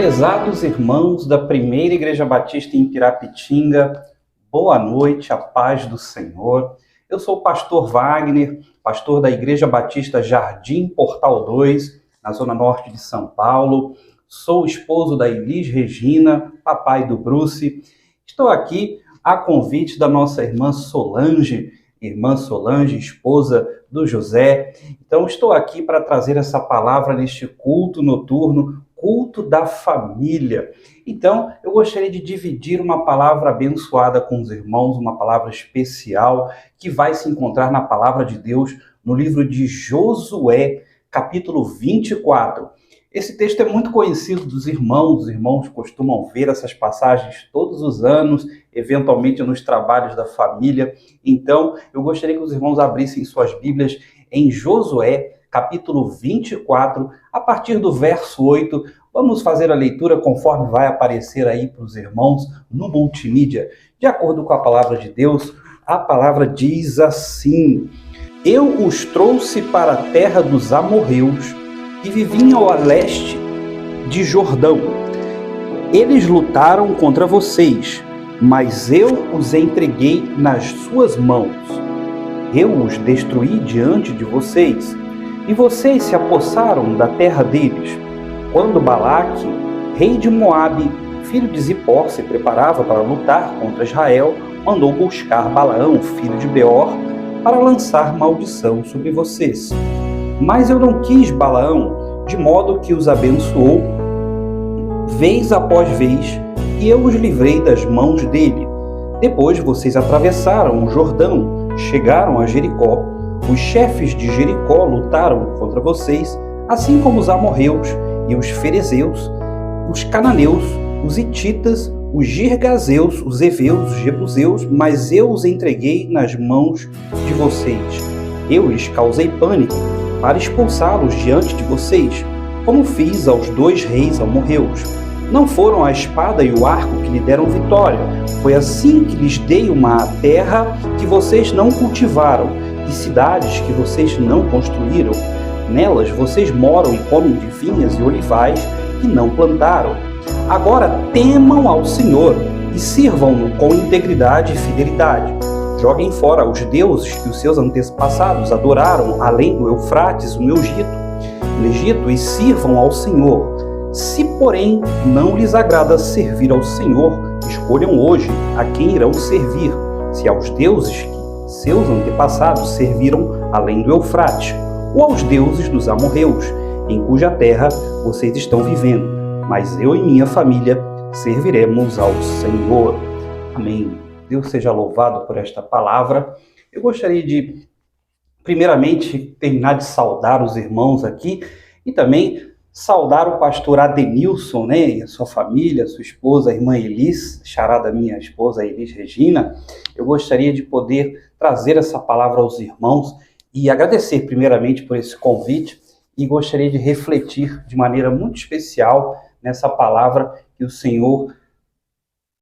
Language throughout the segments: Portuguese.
Prezados irmãos da Primeira Igreja Batista em Pirapitinga, boa noite, a paz do Senhor. Eu sou o pastor Wagner, pastor da Igreja Batista Jardim Portal 2, na zona norte de São Paulo. Sou esposo da Elis Regina, papai do Bruce. Estou aqui a convite da nossa irmã Solange, esposa do José. Então, estou aqui para trazer essa palavra neste culto noturno, culto da família. Então, eu gostaria de dividir uma palavra abençoada com os irmãos, uma palavra especial, que vai se encontrar na palavra de Deus, no livro de Josué, capítulo 24. Esse texto é muito conhecido dos irmãos, os irmãos costumam ver essas passagens todos os anos, eventualmente nos trabalhos da família. Então, eu gostaria que os irmãos abrissem suas Bíblias em Josué, capítulo 24, a partir do verso 8. Vamos fazer a leitura conforme vai aparecer aí para os irmãos no multimídia. De acordo com a palavra de Deus, a palavra diz assim: Eu os trouxe para a terra dos amorreus, que viviam a leste de Jordão. Eles lutaram contra vocês, mas eu os entreguei nas suas mãos. Eu os destruí diante de vocês, e vocês se apossaram da terra deles. Quando Balaque, rei de Moabe, filho de Zippor, se preparava para lutar contra Israel, mandou buscar Balaão, filho de Beor, para lançar maldição sobre vocês. Mas eu não quis Balaão, de modo que os abençoou vez após vez, e eu os livrei das mãos dele. Depois vocês atravessaram o Jordão, chegaram a Jericó. Os chefes de Jericó lutaram contra vocês, assim como os amorreus e os ferezeus, os cananeus, os hititas, os girgazeus, os heveus, os jebuseus, mas eu os entreguei nas mãos de vocês. Eu lhes causei pânico para expulsá-los diante de vocês, como fiz aos 2 reis amorreus. Não foram a espada e o arco que lhe deram vitória. Foi assim que lhes dei uma terra que vocês não cultivaram, e cidades que vocês não construíram. Nelas vocês moram e comem de vinhas e olivais que não plantaram. Agora temam ao Senhor e sirvam-no com integridade e fidelidade. Joguem fora os deuses que os seus antepassados adoraram além do Eufrates, no Egito, e sirvam ao Senhor. Se, porém, não lhes agrada servir ao Senhor, escolham hoje a quem irão servir, se aos deuses que seus antepassados serviram além do Eufrates, ou aos deuses dos amorreus, em cuja terra vocês estão vivendo. Mas eu e minha família serviremos ao Senhor. Amém. Deus seja louvado por esta palavra. Eu gostaria de, primeiramente, terminar de saudar os irmãos aqui e também saudar o pastor Adenilson, né, e a sua família, a sua esposa, a irmã Elis, charada minha esposa, Elis Regina. Eu gostaria de poder trazer essa palavra aos irmãos e agradecer primeiramente por esse convite e gostaria de refletir de maneira muito especial nessa palavra que o Senhor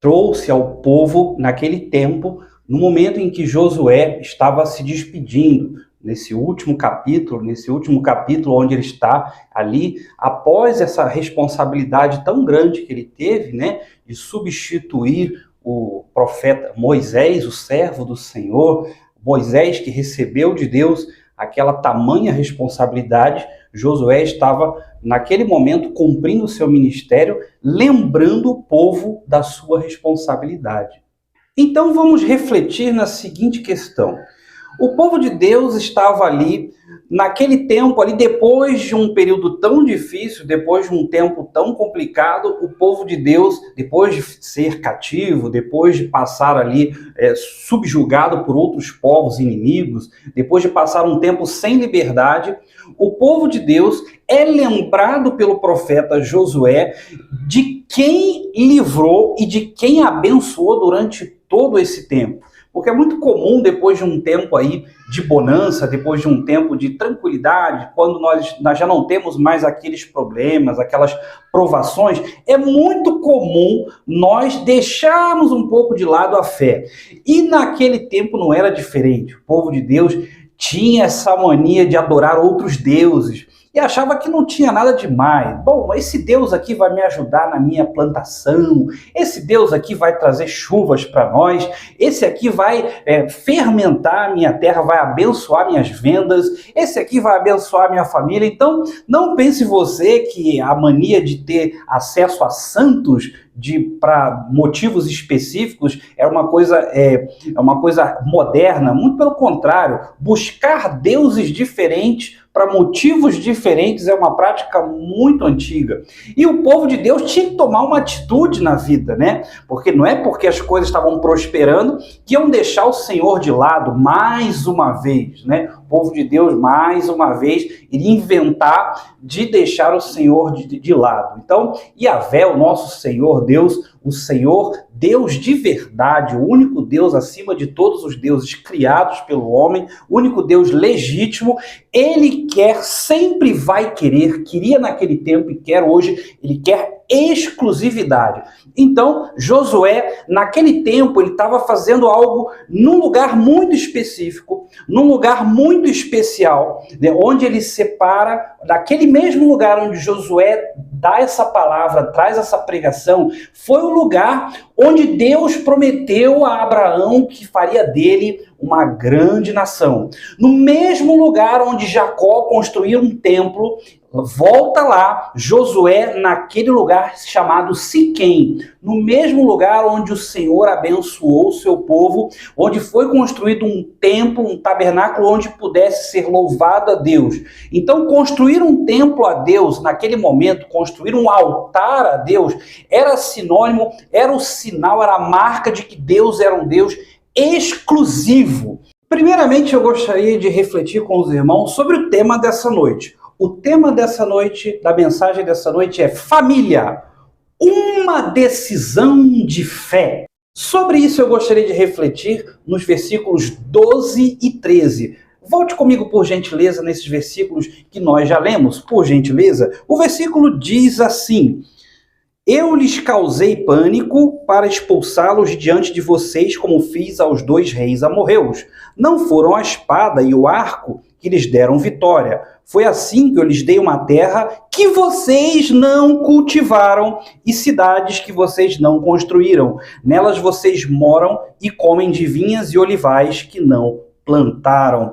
trouxe ao povo naquele tempo, no momento em que Josué estava se despedindo, nesse último capítulo onde ele está ali, após essa responsabilidade tão grande que ele teve, né, de substituir o profeta Moisés, o servo do Senhor, Moisés que recebeu de Deus aquela tamanha responsabilidade. Josué estava, naquele momento, cumprindo o seu ministério, lembrando o povo da sua responsabilidade. Então, vamos refletir na seguinte questão. O povo de Deus estava ali, naquele tempo, ali depois de um período tão difícil, depois de um tempo tão complicado, o povo de Deus, depois de ser cativo, depois de passar ali subjugado por outros povos inimigos, depois de passar um tempo sem liberdade, o povo de Deus é lembrado pelo profeta Josué de quem livrou e de quem abençoou durante todo esse tempo. Porque é muito comum, depois de um tempo aí de bonança, depois de um tempo de tranquilidade, quando nós já não temos mais aqueles problemas, aquelas provações, é muito comum nós deixarmos um pouco de lado a fé. E naquele tempo não era diferente. O povo de Deus tinha essa mania de adorar outros deuses. e achava que não tinha nada demais. Bom, esse Deus aqui vai me ajudar na minha plantação, esse Deus aqui vai trazer chuvas para nós, esse aqui vai fermentar a minha terra, vai abençoar minhas vendas, esse aqui vai abençoar a minha família. Então, não pense você que a mania de ter acesso a santos para motivos específicos é uma coisa moderna. Muito pelo contrário, buscar deuses diferentes para motivos diferentes é uma prática muito antiga. E o povo de Deus tinha que tomar uma atitude na vida, né? Porque não é porque as coisas estavam prosperando que iam deixar o Senhor de lado mais uma vez, né? O povo de Deus, mais uma vez, iria inventar de deixar o Senhor de lado. Então, Yahvé, o nosso Senhor Deus, o Senhor Deus de verdade, o único Deus acima de todos os deuses criados pelo homem, o único Deus legítimo, ele sempre vai queria naquele tempo e quer hoje, ele quer exclusividade. Então, Josué, naquele tempo, ele estava fazendo algo num lugar muito específico, num lugar muito especial, né, onde ele separa, naquele mesmo lugar onde Josué dá essa palavra, traz essa pregação, foi o lugar onde Deus prometeu a Abraão que faria dele uma grande nação. No mesmo lugar onde Jacó construiu um templo, volta lá, Josué, naquele lugar chamado Siquém, no mesmo lugar onde o Senhor abençoou o seu povo, onde foi construído um templo, um tabernáculo onde pudesse ser louvado a Deus. Então, construir um templo a Deus, naquele momento, construir um altar a Deus, era sinônimo, era o sinal, era a marca de que Deus era um Deus exclusivo. Primeiramente, eu gostaria de refletir com os irmãos sobre o tema dessa noite. O tema dessa noite, da mensagem dessa noite é família, uma decisão de fé. Sobre isso eu gostaria de refletir nos versículos 12 e 13. Volte comigo, por gentileza, nesses versículos que nós já lemos, por gentileza. O versículo diz assim: eu lhes causei pânico para expulsá-los diante de vocês, como fiz aos 2 reis amorreus. Não foram a espada e o arco que lhes deram vitória. Foi assim que eu lhes dei uma terra que vocês não cultivaram e cidades que vocês não construíram. Nelas vocês moram e comem de vinhas e olivais que não plantaram.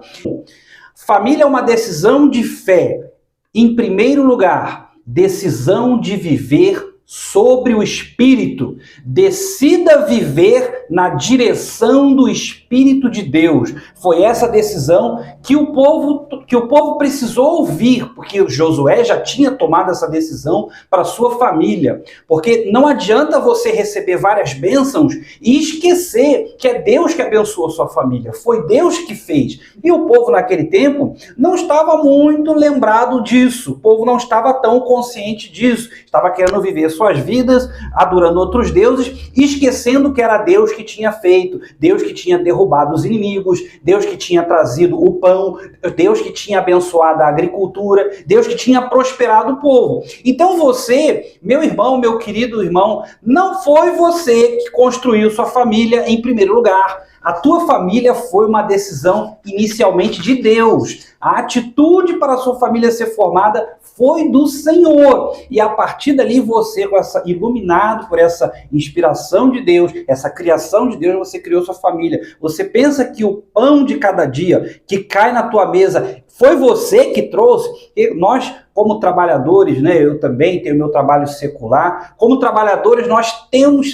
Família é uma decisão de fé. Em primeiro lugar, decisão de viver sobre o Espírito. Decida viver na direção do Espírito de Deus. Foi essa decisão que o povo precisou ouvir, porque Josué já tinha tomado essa decisão para sua família. Porque não adianta você receber várias bênçãos e esquecer que é Deus que abençoou sua família. Foi Deus que fez. E o povo naquele tempo não estava muito lembrado disso. O povo não estava tão consciente disso. Estava querendo viver suas vidas, adorando outros deuses, esquecendo que era Deus que tinha feito, Deus que tinha derrubado os inimigos, Deus que tinha trazido o pão, Deus que tinha abençoado a agricultura, Deus que tinha prosperado o povo. Então você, meu irmão, meu querido irmão, não foi você que construiu sua família em primeiro lugar. A tua família foi uma decisão inicialmente de Deus. A atitude para a sua família ser formada foi do Senhor. E a partir dali você, iluminado por essa inspiração de Deus, essa criação de Deus, você criou sua família. Você pensa que o pão de cada dia que cai na tua mesa foi você que trouxe? E nós, como trabalhadores, né, eu também tenho meu trabalho secular, como trabalhadores nós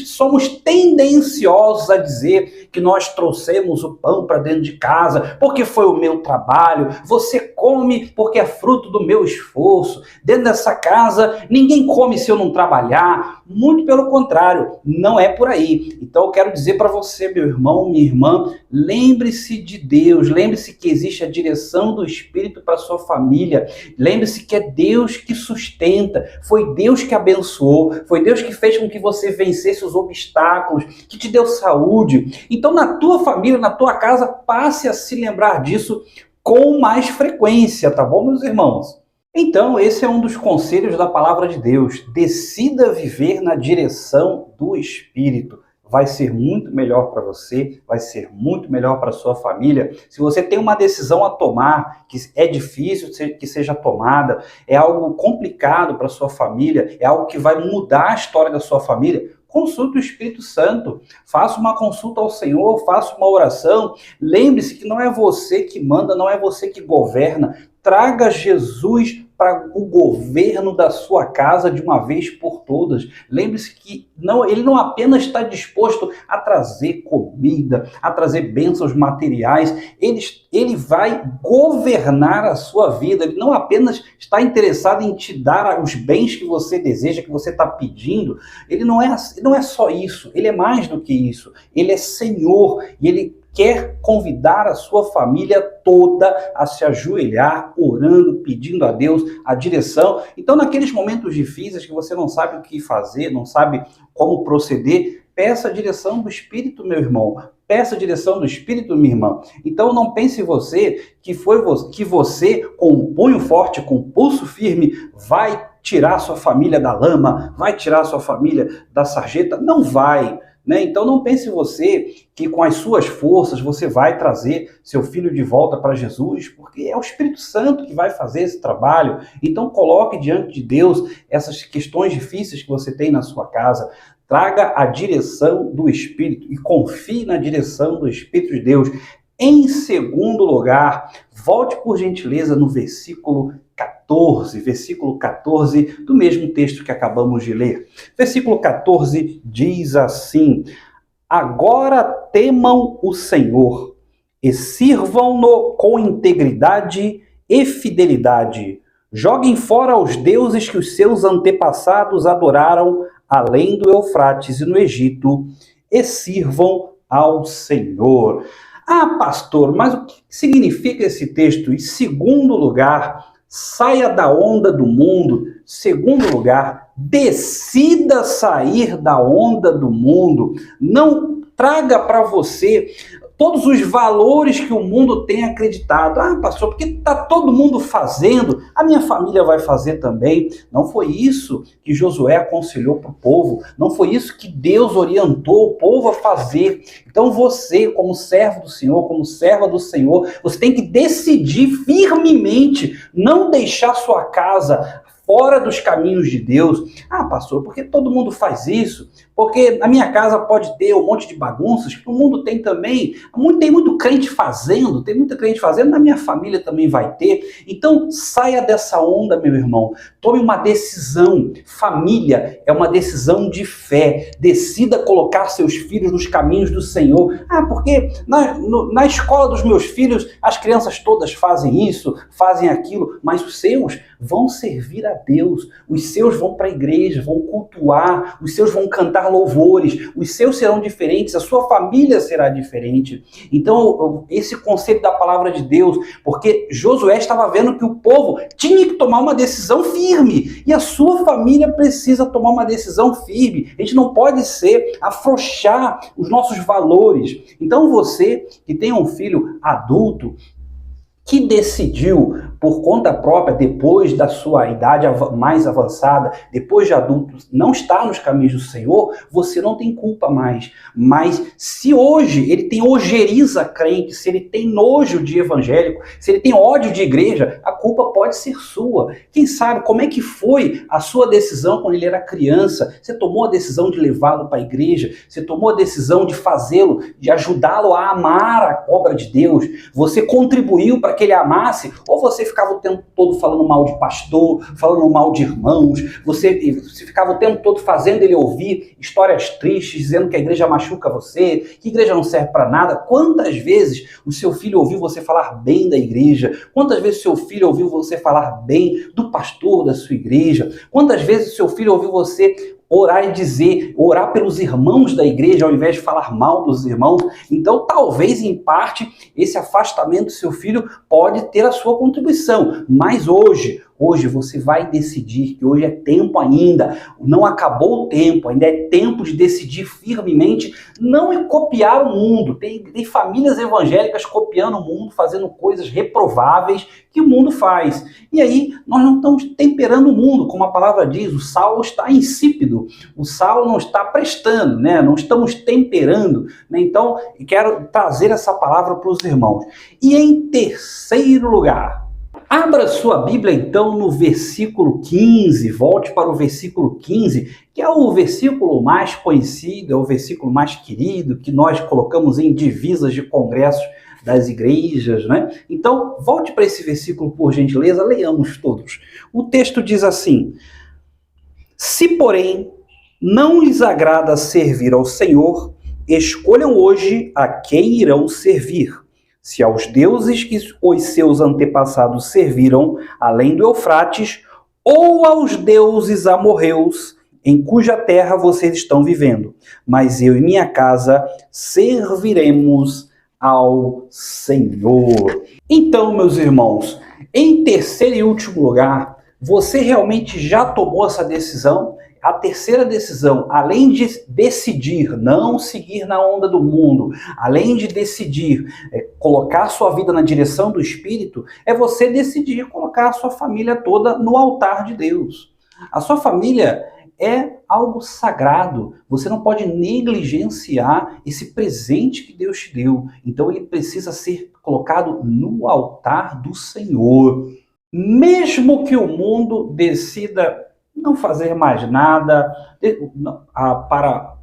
somos tendenciosos a dizer que nós trouxemos o pão para dentro de casa, porque foi o meu trabalho, você come porque é fruto do meu esforço, dentro dessa casa ninguém come se eu não trabalhar, muito pelo contrário, não é por aí. Então eu quero dizer para você, meu irmão, minha irmã, lembre-se de Deus, lembre-se que existe a direção do Espírito para sua família, lembre-se que é Deus que sustenta, foi Deus que abençoou, foi Deus que fez com que você vencesse os obstáculos, que te deu saúde. Então na tua família, na tua casa, passe a se lembrar disso com mais frequência, tá bom, meus irmãos? Então, esse é um dos conselhos da palavra de Deus. Decida viver na direção do Espírito. vai ser muito melhor para você, vai ser muito melhor para sua família. Se você tem uma decisão a tomar, que é difícil que seja tomada, é algo complicado para sua família, é algo que vai mudar a história da sua família, consulte o Espírito Santo, faça uma consulta ao Senhor, faça uma oração. Lembre-se que não é você que manda, não é você que governa. Traga Jesus para o governo da sua casa de uma vez por todas. Lembre-se que ele não apenas está disposto a trazer comida, a trazer bênçãos materiais, ele vai governar a sua vida. Ele não apenas está interessado em te dar os bens que você deseja, que você está pedindo. Ele não é só isso, ele é mais do que isso. Ele é Senhor e ele quer convidar a sua família toda a se ajoelhar, orando, pedindo a Deus a direção. Então, naqueles momentos difíceis que você não sabe o que fazer, não sabe como proceder, peça a direção do Espírito, meu irmão. Peça a direção do Espírito, minha irmã. Então, não pense você que você, com o punho forte, com o pulso firme, vai tirar sua família da lama, vai tirar sua família da sarjeta. Não vai. Então não pense você que com as suas forças você vai trazer seu filho de volta para Jesus, porque é o Espírito Santo que vai fazer esse trabalho. Então coloque diante de Deus essas questões difíceis que você tem na sua casa. Traga a direção do Espírito e confie na direção do Espírito de Deus. Em segundo lugar, volte por gentileza no versículo 14 do mesmo texto que acabamos de ler. Versículo 14 diz assim: agora temam o Senhor e sirvam-no com integridade e fidelidade. Joguem fora os deuses que os seus antepassados adoraram além do Eufrates e no Egito, e sirvam ao Senhor. Ah, pastor, mas o que significa esse texto? Em segundo lugar, saia da onda do mundo. Segundo lugar, decida sair da onda do mundo. Não traga para você todos os valores que o mundo tem acreditado. Ah, pastor, porque está todo mundo fazendo, a minha família vai fazer também. Não foi isso que Josué aconselhou para o povo. Não foi isso que Deus orientou o povo a fazer. Então você, como servo do Senhor, como serva do Senhor, você tem que decidir firmemente não deixar sua casa fora dos caminhos de Deus. Ah, pastor, por que todo mundo faz isso? Porque na minha casa pode ter um monte de bagunças, que o mundo tem também. Tem muito crente fazendo, na minha família também vai ter. Então, saia dessa onda, meu irmão. Tome uma decisão. Família é uma decisão de fé. Decida colocar seus filhos nos caminhos do Senhor. Ah, porque na escola dos meus filhos, as crianças todas fazem isso, fazem aquilo, mas os seus vão servir a Deus, os seus vão para a igreja, vão cultuar, os seus vão cantar louvores, os seus serão diferentes, a sua família será diferente. Então, esse conselho da palavra de Deus, porque Josué estava vendo que o povo tinha que tomar uma decisão firme, e a sua família precisa tomar uma decisão firme. A gente não pode afrouxar os nossos valores. Então, você que tem um filho adulto, que decidiu por conta própria, depois da sua idade mais avançada, depois de adulto, não estar nos caminhos do Senhor, você não tem culpa mais. Mas se hoje ele tem ojeriza crente, se ele tem nojo de evangélico, se ele tem ódio de igreja, a culpa pode ser sua. Quem sabe como é que foi a sua decisão quando ele era criança? Você tomou a decisão de levá-lo para a igreja? Você tomou a decisão de fazê-lo, de ajudá-lo a amar a obra de Deus? Você contribuiu para que ele amasse? Ou você ficava o tempo todo falando mal de pastor, falando mal de irmãos, você ficava o tempo todo fazendo ele ouvir histórias tristes, dizendo que a igreja machuca você, que a igreja não serve para nada? Quantas vezes o seu filho ouviu você falar bem da igreja? Quantas vezes o seu filho ouviu você falar bem do pastor da sua igreja? Quantas vezes o seu filho ouviu você orar e orar pelos irmãos da igreja, ao invés de falar mal dos irmãos? Então, talvez, em parte, esse afastamento do seu filho pode ter a sua contribuição. Mas hoje hoje você vai decidir que hoje é tempo ainda, não acabou o tempo, ainda é tempo de decidir firmemente não copiar o mundo. Tem famílias evangélicas copiando o mundo, fazendo coisas reprováveis que o mundo faz. E aí nós não estamos temperando o mundo, como a palavra diz, o sal está insípido, o sal não está prestando, né? Não estamos temperando, né? Então, quero trazer essa palavra para os irmãos. E em terceiro lugar, abra sua Bíblia então no versículo 15, volte para o versículo 15, que é o versículo mais conhecido, é o versículo mais querido, que nós colocamos em divisas de congressos das igrejas, né? Então, volte para esse versículo, por gentileza, leiamos todos. O texto diz assim: se, porém, não lhes agrada servir ao Senhor, escolham hoje a quem irão servir. Se aos deuses que os seus antepassados serviram, além do Eufrates, ou aos deuses amorreus, em cuja terra vocês estão vivendo. Mas eu e minha casa serviremos ao Senhor. Então, meus irmãos, em terceiro e último lugar, você realmente já tomou essa decisão? A terceira decisão, além de decidir não seguir na onda do mundo, além de decidir colocar sua vida na direção do Espírito, é você decidir colocar a sua família toda no altar de Deus. A sua família é algo sagrado. Você não pode negligenciar esse presente que Deus te deu. Então ele precisa ser colocado no altar do Senhor. Mesmo que o mundo decida não fazer mais nada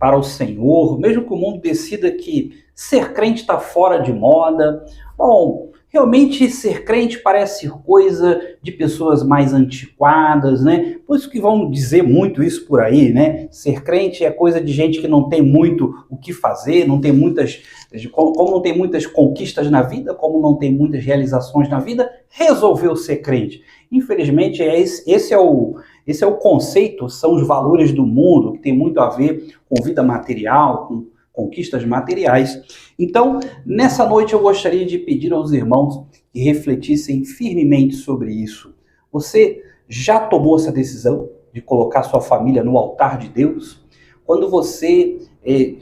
para o Senhor, mesmo que o mundo decida que ser crente está fora de moda, bom, realmente ser crente parece coisa de pessoas mais antiquadas, né? Por isso que vão dizer muito isso por aí, né? Ser crente é coisa de gente que não tem muito o que fazer, não tem muitas, como não tem muitas conquistas na vida, como não tem muitas realizações na vida, resolveu ser crente. Infelizmente, esse é o conceito, são os valores do mundo, que tem muito a ver com vida material, com conquistas materiais. Então, nessa noite eu gostaria de pedir aos irmãos que refletissem firmemente sobre isso. Você já tomou essa decisão de colocar sua família no altar de Deus? Quando você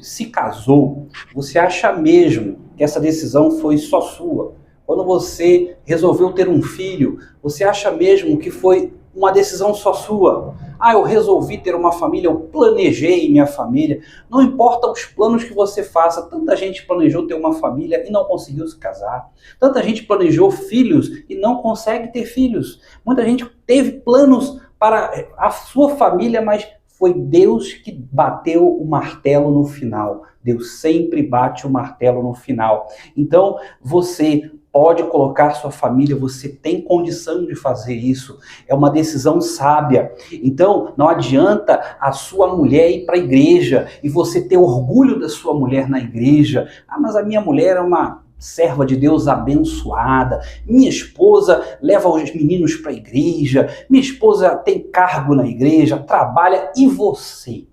se casou, você acha mesmo que essa decisão foi só sua? Quando você resolveu ter um filho, você acha mesmo que foi uma decisão só sua? Eu resolvi ter uma família, eu planejei minha família. Não importa os planos que você faça, tanta gente planejou ter uma família e não conseguiu se casar. Tanta gente planejou filhos e não consegue ter filhos. Muita gente teve planos para a sua família, mas foi Deus que bateu o martelo no final. Deus sempre bate o martelo no final. Então, você pode colocar sua família, você tem condição de fazer isso. É uma decisão sábia. Então, não adianta a sua mulher ir para a igreja e você ter orgulho da sua mulher na igreja. Mas a minha mulher é uma serva de Deus abençoada. Minha esposa leva os meninos para a igreja. Minha esposa tem cargo na igreja, trabalha. E você?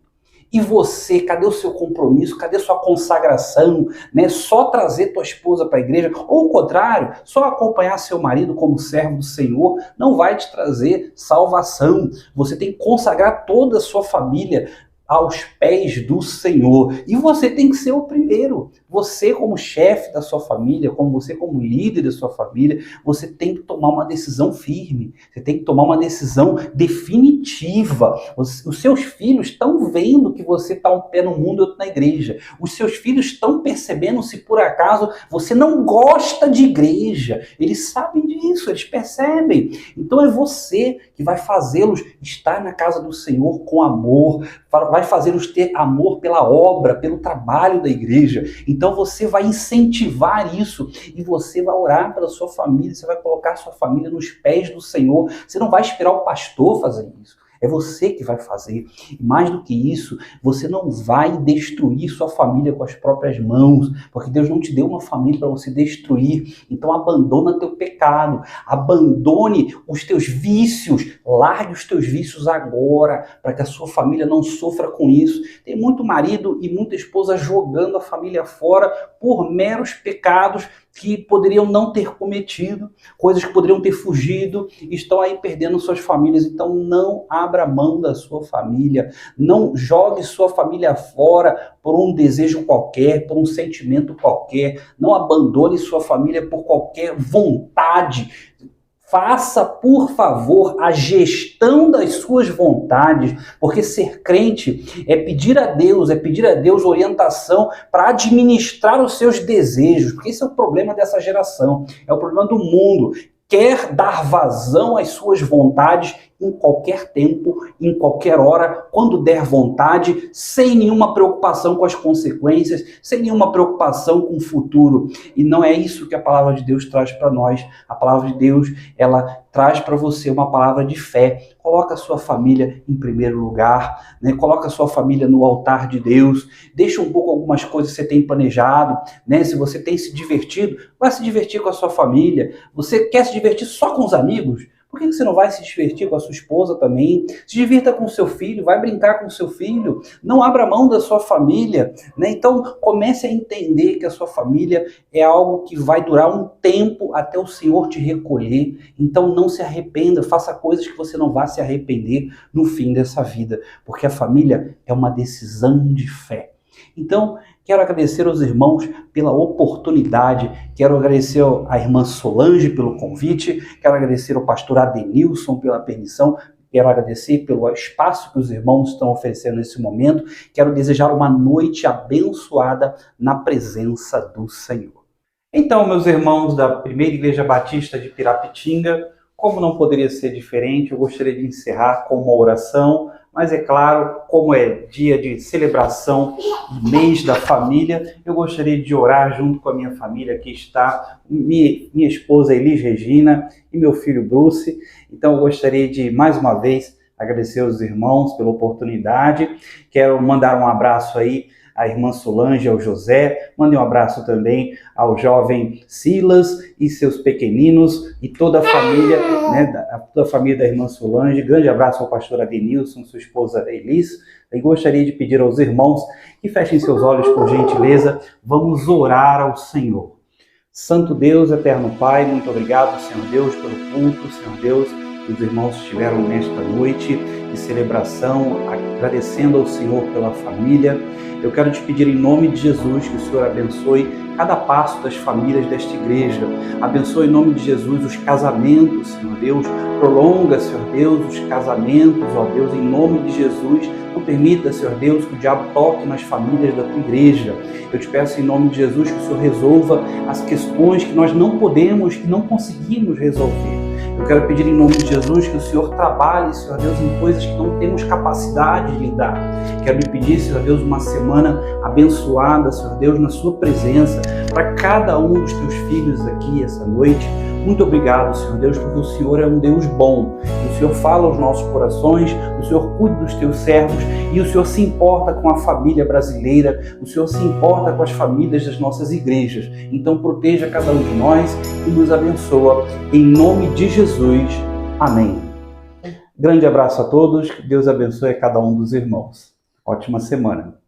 E você, cadê o seu compromisso? Cadê sua consagração? Né? Só trazer tua esposa para a igreja? Ou o contrário, só acompanhar seu marido como servo do Senhor não vai te trazer salvação. Você tem que consagrar toda a sua família aos pés do Senhor. E você tem que ser o primeiro. Você, como chefe da sua família, você como líder da sua família, você tem que tomar uma decisão firme. Você tem que tomar uma decisão definitiva. Os seus filhos estão vendo que você está um pé no mundo e outro na igreja. Os seus filhos estão percebendo se por acaso você não gosta de igreja. Eles sabem disso, eles percebem. Então é você que vai fazê-los estar na casa do Senhor com amor, vai fazê-los ter amor pela obra, pelo trabalho da igreja. Então você vai incentivar isso e você vai orar pela sua família, você vai colocar sua família nos pés do Senhor. Você não vai esperar o pastor fazer isso. É você que vai fazer. E mais do que isso, você não vai destruir sua família com as próprias mãos, porque Deus não te deu uma família para você destruir. Então abandona teu pecado, abandone os teus vícios, largue os teus vícios agora, para que a sua família não sofra com isso. Tem muito marido e muita esposa jogando a família fora por meros pecados que poderiam não ter cometido, coisas que poderiam ter fugido, estão aí perdendo suas famílias. Então não abra mão da sua família, não jogue sua família fora por um desejo qualquer, por um sentimento qualquer, não abandone sua família por qualquer vontade. Faça, por favor, a gestão das suas vontades, porque ser crente é pedir a Deus orientação para administrar os seus desejos, porque esse é o problema dessa geração, é o problema do mundo. Quer dar vazão às suas vontades em qualquer tempo, em qualquer hora, quando der vontade, sem nenhuma preocupação com as consequências, sem nenhuma preocupação com o futuro. E não é isso que a palavra de Deus traz para nós. A palavra de Deus, ela traz para você uma palavra de fé. Coloca a sua família em primeiro lugar, né? Coloca a sua família no altar de Deus. Deixa um pouco algumas coisas que você tem planejado, né? Se você tem se divertido, vai se divertir com a sua família. Você quer se divertir só com os amigos? Por que você não vai se divertir com a sua esposa também? Se divirta com o seu filho, vai brincar com o seu filho. Não abra mão da sua família, né? Então comece a entender que a sua família é algo que vai durar um tempo até o Senhor te recolher. Então não se arrependa, faça coisas que você não vai se arrepender no fim dessa vida, porque a família é uma decisão de fé. Então, quero agradecer aos irmãos pela oportunidade, quero agradecer à irmã Solange pelo convite, quero agradecer ao pastor Adenilson pela permissão, quero agradecer pelo espaço que os irmãos estão oferecendo nesse momento, quero desejar uma noite abençoada na presença do Senhor. Então, meus irmãos da Primeira Igreja Batista de Pirapitinga, como não poderia ser diferente, eu gostaria de encerrar com uma oração. Mas é claro, como é dia de celebração do mês da família, eu gostaria de orar junto com a minha família. Aqui está minha esposa Elis Regina e meu filho Bruce. Então eu gostaria de, mais uma vez, agradecer aos irmãos pela oportunidade. Quero mandar um abraço aí à irmã Solange, ao José. Mande um abraço também ao jovem Silas e seus pequeninos e toda a família, né, toda a família da irmã Solange. Grande abraço ao pastor Adenilson, sua esposa Elis. E gostaria de pedir aos irmãos que fechem seus olhos por gentileza. Vamos orar ao Senhor. Santo Deus, eterno Pai, muito obrigado, Senhor Deus, pelo culto, Senhor Deus, que os irmãos estiveram nesta noite de celebração, agradecendo ao Senhor pela família. Eu quero te pedir em nome de Jesus que o Senhor abençoe cada passo das famílias desta igreja. Abençoe em nome de Jesus os casamentos, Senhor Deus. Prolonga, Senhor Deus, os casamentos, ó Deus, em nome de Jesus. Não permita, Senhor Deus, que o diabo toque nas famílias da tua igreja. Eu te peço em nome de Jesus que o Senhor resolva as questões que nós não podemos, que não conseguimos resolver. Eu quero pedir em nome de Jesus que o Senhor trabalhe, Senhor Deus, em coisas que não temos capacidade de lidar. Quero lhe pedir, Senhor Deus, uma semana abençoada, Senhor Deus, na sua presença, para cada um dos teus filhos aqui essa noite. Muito obrigado, Senhor Deus, porque o Senhor é um Deus bom. O Senhor fala aos nossos corações, o Senhor cuida dos teus servos e o Senhor se importa com a família brasileira, o Senhor se importa com as famílias das nossas igrejas. Então proteja cada um de nós e nos abençoa. Em nome de Jesus. Amém. Grande abraço a todos, que Deus abençoe a cada um dos irmãos. Ótima semana.